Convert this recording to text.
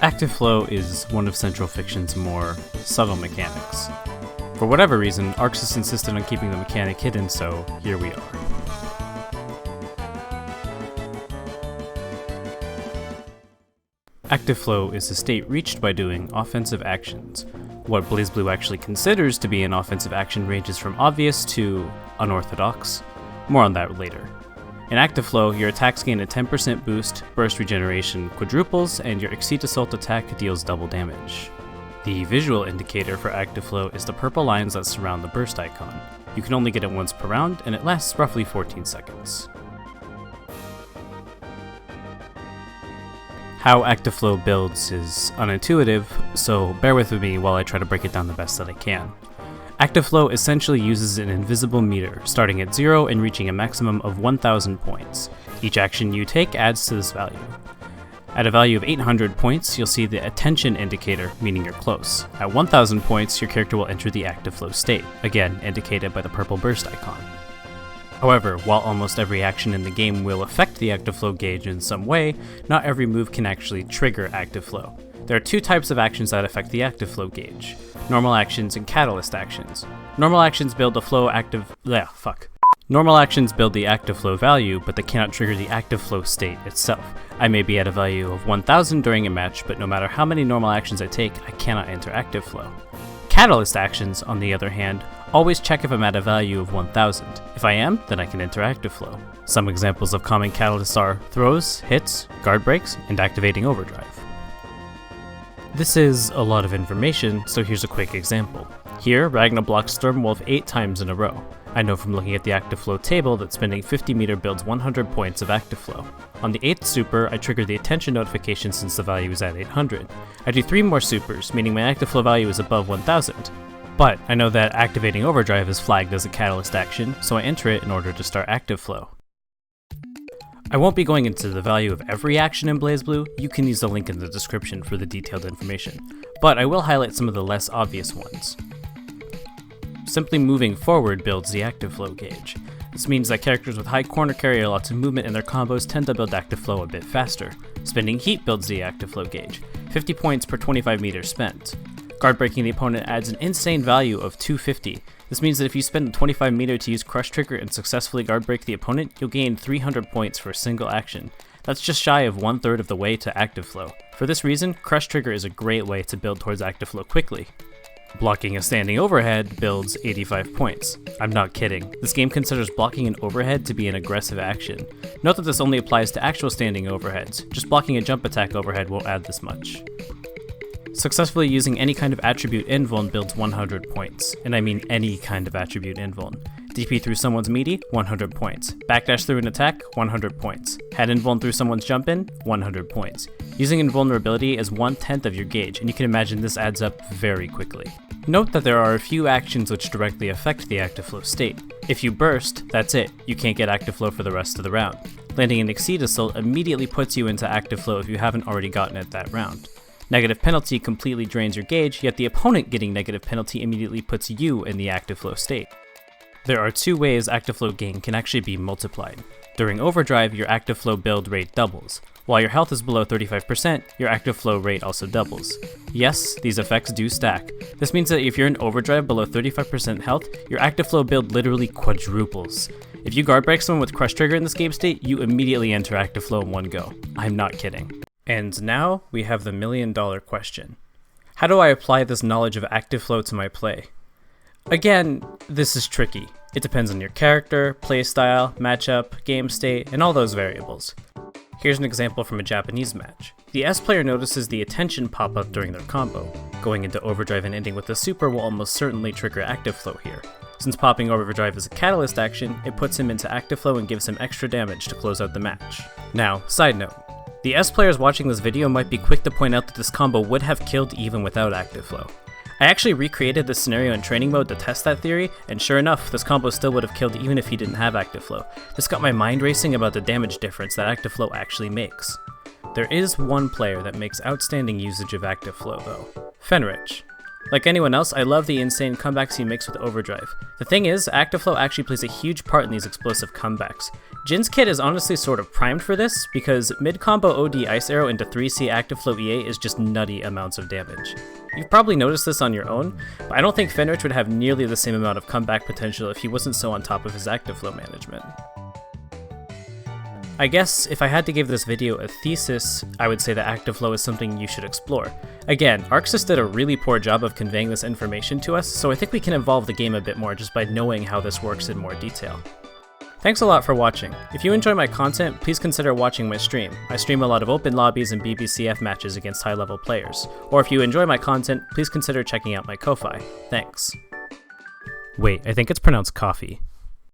Active flow is one of Central Fiction's more subtle mechanics. For whatever reason, Arxis insisted on keeping the mechanic hidden, so here we are. Active flow is a state reached by doing offensive actions. What BlazBlue actually considers to be an offensive action ranges from obvious to unorthodox. More on that later. In Active Flow, your attacks gain a 10% boost, burst regeneration quadruples, and your Exceed Assault attack deals double damage. The visual indicator for Active Flow is the purple lines that surround the burst icon. You can only get it once per round, and it lasts roughly 14 seconds. How Active Flow builds is unintuitive, so bear with me while I try to break it down the best that I can. Active Flow essentially uses an invisible meter, starting at 0 and reaching a maximum of 1000 points. Each action you take adds to this value. At a value of 800 points, you'll see the attention indicator, meaning you're close. At 1000 points, your character will enter the Active Flow state, again indicated by the purple burst icon. However, while almost every action in the game will affect the Active Flow gauge in some way, not every move can actually trigger Active Flow. There are two types of actions that affect the Active Flow gauge: normal actions and catalyst actions. Normal actions build the Normal actions build the Active Flow value, but they cannot trigger the Active Flow state itself. I may be at a value of 1000 during a match, but no matter how many normal actions I take, I cannot enter Active Flow. Catalyst actions, on the other hand, always check if I'm at a value of 1000. If I am, then I can enter Active Flow. Some examples of common catalysts are throws, hits, guard breaks, and activating overdrive. This is a lot of information, so here's a quick example. Here, Ragna blocks Stormwolf 8 times in a row. I know from looking at the Active Flow table that spending 50 meter builds 100 points of Active Flow. On the 8th super, I trigger the attention notification since the value is at 800. I do 3 more supers, meaning my Active Flow value is above 1000. But I know that activating overdrive is flagged as a catalyst action, so I enter it in order to start Active Flow. I won't be going into the value of every action in BlazBlue. You can use the link in the description for the detailed information, but I will highlight some of the less obvious ones. Simply moving forward builds the Active Flow gauge. This means that characters with high corner carry or lots of movement in their combos tend to build Active Flow a bit faster. Spending heat builds the Active Flow gauge, 50 points per 25 meters spent. Guard breaking the opponent adds an insane value of 250. This means that if you spend a 25 meter to use Crush Trigger and successfully guard break the opponent, you'll gain 300 points for a single action. That's just shy of 1/3 of the way to Active Flow. For this reason, Crush Trigger is a great way to build towards Active Flow quickly. Blocking a standing overhead builds 85 points. I'm not kidding. This game considers blocking an overhead to be an aggressive action. Note that this only applies to actual standing overheads. Just blocking a jump attack overhead won't add this much. Successfully using any kind of attribute invuln builds 100 points, and I mean any kind of attribute invuln. DP through someone's meaty, 100 points. Backdash through an attack, 100 points. Head invuln through someone's jump in, 100 points. Using invulnerability is 1/10 of your gauge, and you can imagine this adds up very quickly. Note that there are a few actions which directly affect the Active Flow state. If you burst, that's it, you can't get Active Flow for the rest of the round. Landing an Exceed Assault immediately puts you into Active Flow if you haven't already gotten it that round. Negative penalty completely drains your gauge, yet the opponent getting negative penalty immediately puts you in the Active Flow state. There are 2 ways Active Flow gain can actually be multiplied. During overdrive, your Active Flow build rate doubles. While your health is below 35%, your Active Flow rate also doubles. Yes, these effects do stack. This means that if you're in overdrive below 35% health, your Active Flow build literally quadruples. If you guard break someone with Crush Trigger in this game state, you immediately enter Active Flow in one go. I'm not kidding. And now we have the $1,000,000 question. How do I apply this knowledge of Active Flow to my play? Again, this is tricky. It depends on your character, playstyle, matchup, game state, and all those variables. Here's an example from a Japanese match. The S player notices the attention pop up during their combo. Going into overdrive and ending with a super will almost certainly trigger Active Flow here. Since popping overdrive is a catalyst action, it puts him into Active Flow and gives him extra damage to close out the match. Now, side note. The S players watching this video might be quick to point out that this combo would have killed even without Active Flow. I actually recreated this scenario in training mode to test that theory, and sure enough, this combo still would have killed even if he didn't have Active Flow. This got my mind racing about the damage difference that Active Flow actually makes. There is one player that makes outstanding usage of Active Flow though, Fenrich. Like anyone else, I love the insane comebacks he makes with Overdrive. The thing is, Active Flow actually plays a huge part in these explosive comebacks. Jin's kit is honestly sort of primed for this, because mid-combo OD Ice Arrow into 3C Active Flow EA is just nutty amounts of damage. You've probably noticed this on your own, but I don't think Fenrich would have nearly the same amount of comeback potential if he wasn't so on top of his Active Flow management. I guess if I had to give this video a thesis, I would say that Active Flow is something you should explore. Again, ArcSys did a really poor job of conveying this information to us, so I think we can evolve the game a bit more just by knowing how this works in more detail. Thanks a lot for watching. If you enjoy my content, please consider watching my stream. I stream a lot of open lobbies and BBCF matches against high-level players. Or if you enjoy my content, please consider checking out my Ko-Fi. Thanks. Wait, I think it's pronounced coffee.